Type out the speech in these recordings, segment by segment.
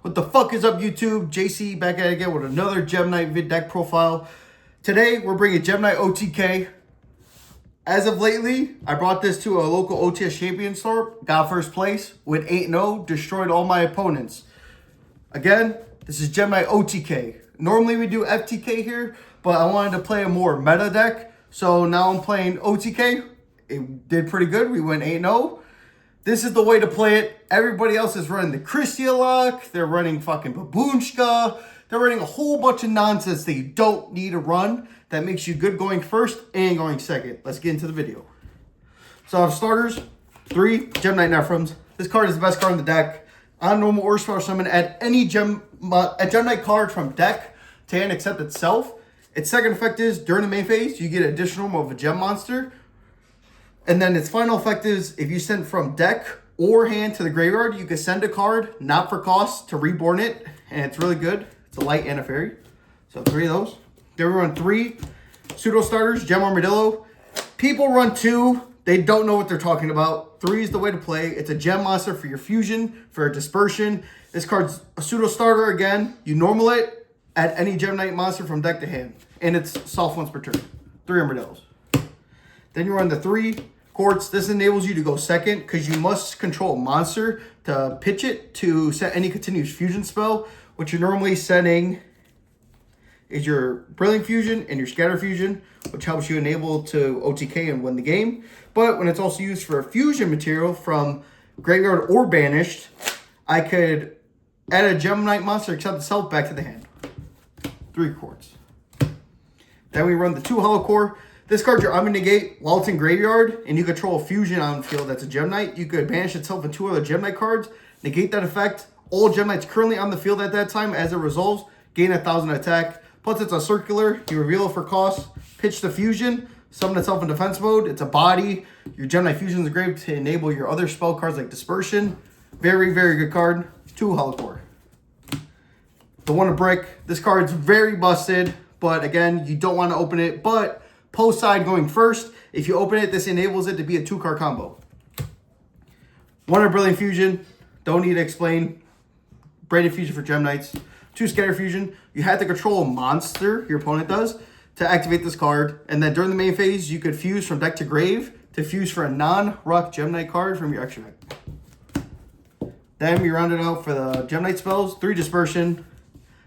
What the fuck is up, YouTube? JC back at it again with another Gem Knight vid deck profile. Today, we're bringing Gem Knight OTK. As of lately, I brought this to a local OTS champion store, got first place with 8-0, destroyed all my opponents. Again, this is Gem Knight OTK. Normally we do FTK here, but I wanted to play a more meta deck, so now I'm playing OTK. It did pretty good. We went 8-0. This is the way to play it. Everybody else is running the Christia lock. They're running fucking Baboonshka. They're running a whole bunch of nonsense that you don't need to run that makes you good going first and going second. Let's get into the video. So I have starters, 3 Gem Knight Nephrons. This card is the best card in the deck. On normal or special summon, add any Gem Knight card from deck to hand except itself. Its second effect is, during the main phase, you get an additional of a gem monster. And then its final effect is, if you send from deck or hand to the graveyard, you can send a card, not for cost, to reborn it. And it's really good. It's a light and a fairy. So 3 of those. Then we run 3 pseudo starters, Gem Armadillo. People run 2. They don't know what they're talking about. 3 is the way to play. It's a gem monster for your fusion, for a dispersion. This card's a pseudo starter again. You normal it, add any Gem Knight monster from deck to hand. And it's soft once per turn. 3 Armadillos. Then you run the 3 Quartz. This enables you to go second because you must control a monster to pitch it to set any continuous fusion spell. What you're normally setting is your Brilliant Fusion and your Scatter Fusion, which helps you enable to OTK and win the game. But when it's also used for a fusion material from graveyard or banished, I could add a Gem Knight monster except itself back to the hand. 3 Quartz. Then we run the 2 Hollow Core. This card you're going to negate while it's in graveyard, and you control a fusion on field that's a Gem Knight. You could banish itself and 2 other Gem Knight cards, negate that effect. All Gem Knights currently on the field at that time, as it resolves, gain 1,000 attack. Plus, it's a circular. You reveal it for cost. Pitch the fusion. Summon itself in defense mode. It's a body. Your Gem Knight fusion is great to enable your other spell cards like Dispersion. Very, very good card. 2 Hollow Core. The 1 of Brick. This card's very busted, but again, you don't want to open it. But post side going first. If you open it, this enables it to be a 2-card combo. 1 of Brilliant Fusion. Don't need to explain. Brilliant Fusion for Gem Knights. 2 Scatter Fusion. You have to control a monster, your opponent does, to activate this card. And then during the main phase, you could fuse from deck to grave to fuse for a non-rock Gem Knight card from your extra deck. Then we round it out for the Gem Knight spells. 3 Dispersion.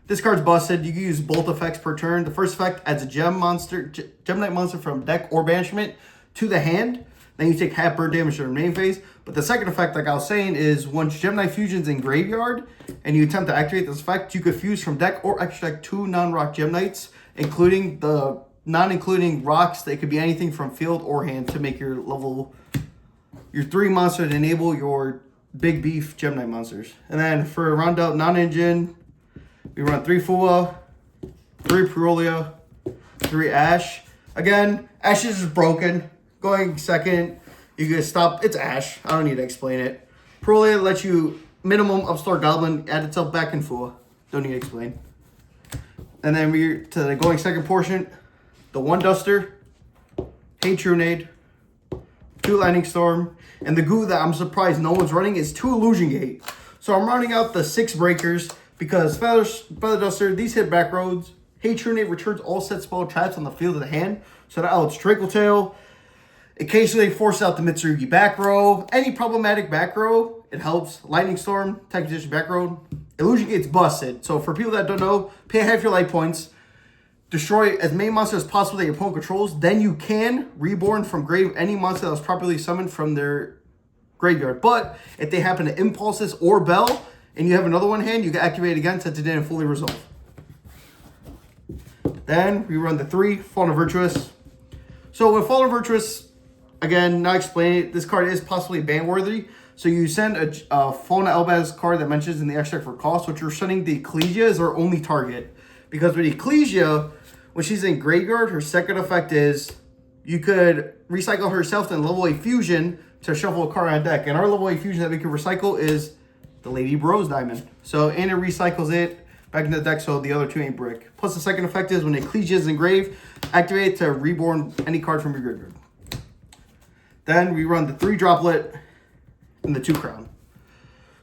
This card's busted. You can use both effects per turn. The first effect adds a Gem Knight monster from deck or banishment to the hand. Then you take half bird damage during the main phase. But the second effect, like I was saying, is once Gem Knight Fusion's in graveyard and you attempt to activate this effect, you could fuse from deck or extra deck 2 non-rock Gem Knights, including non-including rocks. They could be anything from field or hand to make your 3 monster to enable your big beef Gem Knight monsters. And then for round out non-engine, we run 3 Fua, 3 Perulia, 3 Ash. Again, Ash is just broken. Going second, you can stop. It's Ash. I don't need to explain it. Perulia lets you minimum Upstart Goblin, add itself back in Fua. Don't need to explain. And then we're to the going second portion. The 1 Duster, Hate Trunade, 2 Lightning Storm, and the goo that I'm surprised no one's running is 2 Illusion Gate. So I'm running out the 6 breakers because Feather Duster, these hit back roads. Hate Trunade returns all set spell traps on the field of the hand. So that outs Trickle Tail. Occasionally force out the Mitsurugi back row. Any problematic back row, it helps. Lightning Storm, Tech Position back row. Illusion Gate's busted. So for people that don't know, pay half your life points. Destroy as many monsters as possible that your opponent controls. Then you can reborn from grave any monster that was properly summoned from their graveyard. But if they happen to Impulses or Bell, and you have another one in hand, you can activate it again since it didn't fully resolve. Then we run the 3 Fallen Virtuous. So with Fallen Virtuous, again, not explaining it, this card is possibly ban worthy. So you send a Fallen Elbaz card that mentions in the extract for cost, which you're sending the Ecclesia as our only target. Because with Ecclesia, when she's in graveyard, her second effect is you could recycle herself and level a fusion to shuffle a card on deck. And our level a fusion that we can recycle is the Lady Bros Diamond. So, and it recycles it back into the deck so the other 2 ain't brick. Plus the second effect is when Ecclesia is engraved, activate to reborn any card from your graveyard. Then we run the 3 Droplet and the 2 Crown.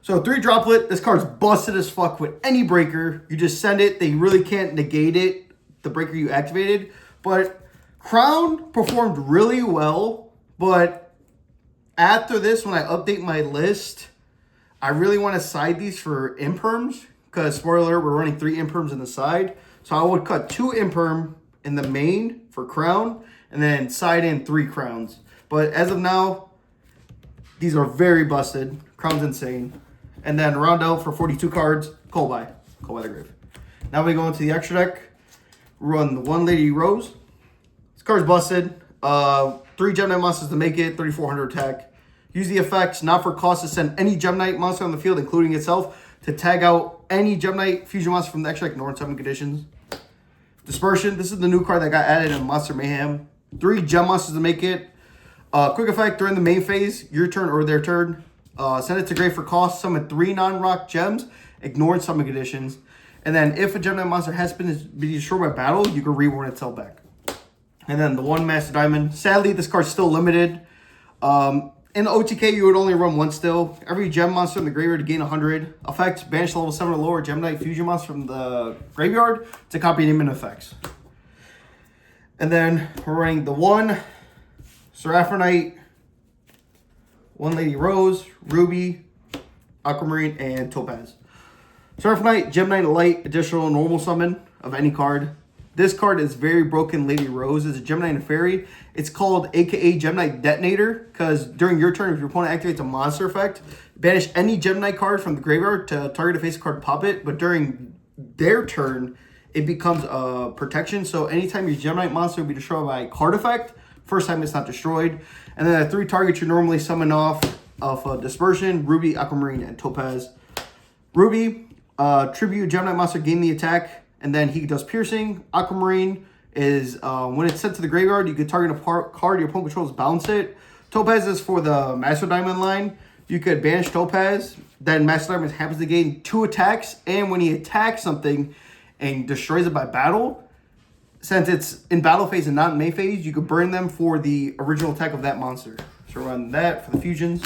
So 3 droplet, this card's busted as fuck with any breaker. You just send it, they really can't negate it, the breaker you activated. But Crown performed really well, but after this, when I update my list, I really want to side these for imperms, because spoiler alert, we're running 3 imperms in the side. So I would cut 2 imperm in the main for Crown, and then side in 3 crowns. But as of now, these are very busted. Crown's insane. And then round out for 42 cards, Call by the Grave. Now we go into the extra deck. Run the 1 Lady Rose. This card's busted. 3 Gem Knight monsters to make it, 3,400 attack. Use the effects, not for cost, to send any Gem Knight monster on the field, including itself, to tag out any Gem Knight fusion monster from the extra deck, ignoring summon conditions. Dispersion. This is the new card that got added in Monster Mayhem. 3 gem monsters to make it. Quick effect during the main phase, your turn or their turn. Send it to grave for cost. Summon 3 non-rock gems, ignoring summon conditions. And then if a Gem Knight monster has been destroyed by battle, you can rewarn itself back. And then the 1 Master Diamond. Sadly, this card's still limited. In the OTK, you would only run 1 still. Every gem monster in the graveyard to gain 100. Effects, banish level 7 or lower Gem Knight fusion monster from the graveyard to copy name and effects. And then we're running the 1 Seraphonite, 1 Lady Rose, Ruby, Aquamarine, and Topaz. Seraphonite, Gem Knight Light, additional normal summon of any card. This card is very broken. Lady Rose is a Gem Knight and Fairy. It's called AKA Gem Knight Detonator, because during your turn, if your opponent activates a monster effect, banish any Gem Knight card from the graveyard to target a face card, pop it. But during their turn, it becomes a protection. So anytime your Gem Knight monster will be destroyed by a card effect, first time it's not destroyed. And then the 3 targets you normally summon off of Dispersion, Ruby, Aquamarine, and Topaz. Ruby, tribute Gem Knight monster, gain the attack, and then he does piercing. Aquamarine is when it's sent to the graveyard, you can target a card your opponent controls, bounce it. Topaz is for the Master Diamond line. You could banish Topaz, then Master Diamond happens to gain 2 attacks, and when he attacks something and destroys it by battle, since it's in battle phase and not in main phase, you could burn them for the original attack of that monster. So run that for the fusions.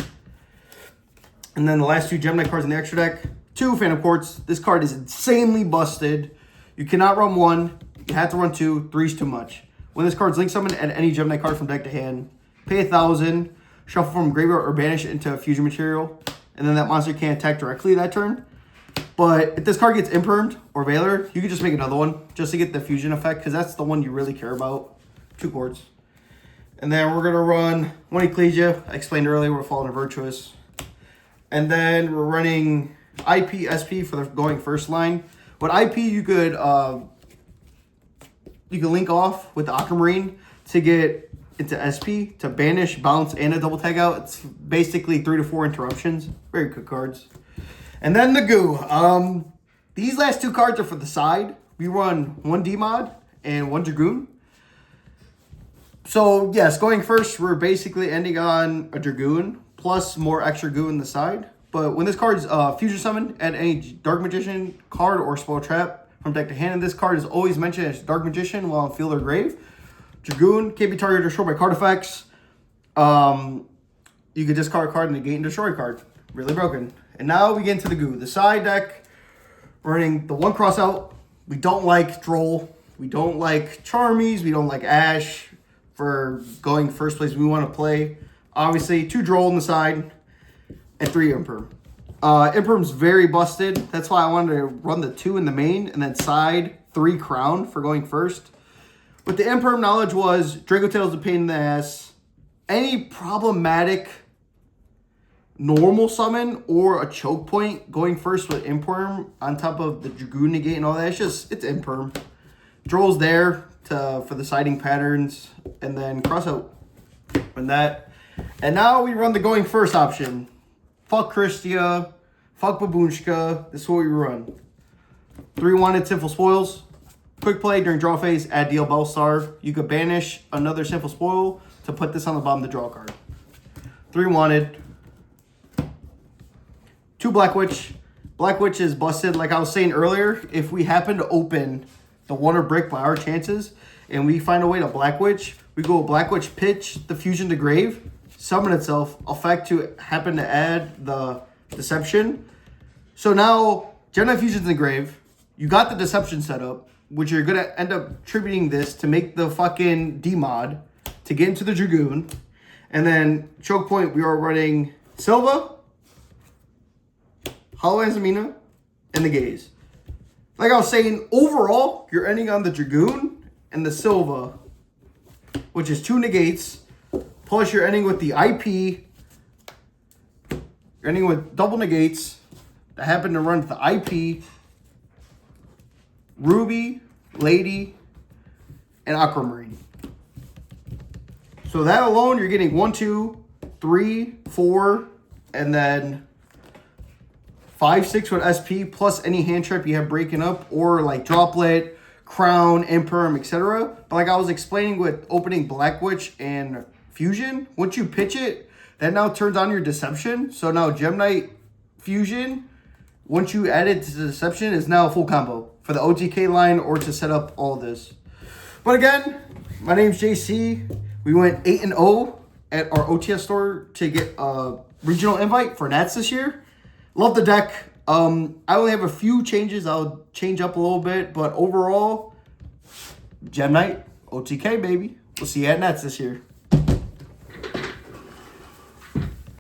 And then the last 2 Gem Knight cards in the extra deck. 2 Phantom Quartz. This card is insanely busted. You cannot run 1. You have to run 2. 3's too much. When this card's link summon, add any Gem Knight card from deck to hand. Pay 1,000. Shuffle from graveyard or banish it into a fusion material. And then that monster can't attack directly that turn. But if this card gets impermed or Valor, you can just make another one just to get the fusion effect, because that's the one you really care about. 2 Quartz. And then we're going to run 1 Ecclesia. I explained earlier, we're following a Virtuous. And then we're running IP, SP for the going first line. But IP, you could link off with the Aquamarine to get into SP, to banish, bounce, and a double tag out. It's basically 3 to 4 interruptions. Very good cards. And then the goo. These last 2 cards are for the side. We run 1 D-Mod and 1 Dragoon. So, yes, going first, we're basically ending on a Dragoon, plus more extra goo in the side. But when this card's fusion summon, add any Dark Magician card or Spoil Trap from deck to hand. And this card is always mentioned as Dark Magician while on field or grave. Dragoon can't be targeted or destroyed by card effects. You could discard a card and negate and destroy a card. Really broken. And now we get into the goo. The side deck, running the 1 Crossout. We don't like Droll. We don't like Charmies. We don't like Ash for going first place we want to play. Obviously, 2 Droll on the side and 3 Imperm. Imperm's very busted. That's why I wanted to run the 2 in the main and then side 3 Crown for going first. But the Imperm knowledge was Draco Tail's a pain in the ass. Any problematic normal summon or a choke point going first with Imperm on top of the Dragoon negate and all that, it's Imperm. Droll's there for the siding patterns, and then Crossout and that. And now we run the going first option. Fuck Christia, fuck Babushka. This is what we run. 3 wanted Sinful Spoils. Quick play during draw phase, add DL Bellstar. You could banish another Sinful Spoil to put this on the bottom of the draw card. 3 wanted. 2 Black Witch. Black Witch is busted. Like I was saying earlier, if we happen to open the Wonder Brick by our chances and we find a way to Black Witch, we go Black Witch, pitch the fusion to grave, summon itself, effect to happen to add the Deception, So now Gemini Fusion's engraved. You got the Deception set up, which you're gonna end up attributing this to make the fucking D-mod to get into the Dragoon. And then choke point, we are running Silva, Hollow Azamina, and the Gaze. Like I was saying, overall, you're ending on the Dragoon and the Silva, which is 2 negates. Plus, you're ending with the IP. You're ending with double negates that happen to run the IP, Ruby, Lady, and Aquamarine. So that alone, you're getting 1, 2, 3, 4, and then 5, 6 with SP, plus any hand trap you have breaking up, or like Droplet, Crown, Imperm, etc. But like I was explaining with opening Black Witch and Fusion, once you pitch it, that now turns on your Deception. So now Gemini Fusion, once you add it to the Deception, is now a full combo for the OTK line or to set up all of this. But again, my name's JC. We went 8-0 at our OTS store to get a regional invite for Nats this year. Love the deck. I only have a few changes. I'll change up a little bit, but overall, Gem Knight, OTK, baby. We'll see you at Nats this year.